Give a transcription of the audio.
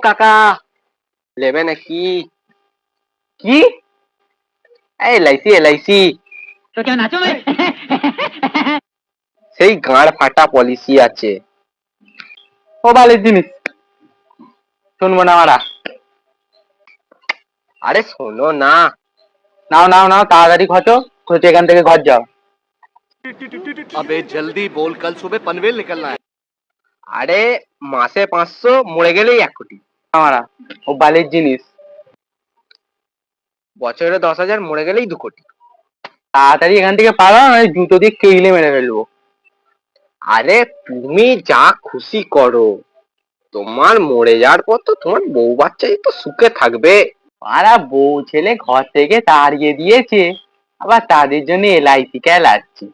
কাকা নেবে নাকি? কি? এলআইসি এলআইসি तो क्या नाचो मैं? সেই গাঁড় ফাটা পলিসি আছে। ও বালের জিনিস, শুনবো না মারা। আরে শোনো না। নাও নাও নাও, তাড়াতাড়ি খচো, খচে এখান থেকে ঘর যাও। अबे जल्दी बोल, कल सुबह पनवेल निकलना है। আরে মাসে 500, মরে গেলেই 1 কোটি। মারা ও বালের জিনিস, বছরে 10,000, মরে গেলেই 2 কোটি। তাড়াতাড়ি এখান থেকে পারো, আমি জুতো দিয়ে কেইলে মেরে ফেলবো। আরে তুমি যা খুশি করো, তোমার মরে যাওয়ার পর তো তোমার বউ বাচ্চাই তো সুখে থাকবে। আরে বউ ছেলে ঘর থেকে তাড়িয়ে দিয়েছে, আবার তাদের জন্য এলআইসি চালাচ্ছি।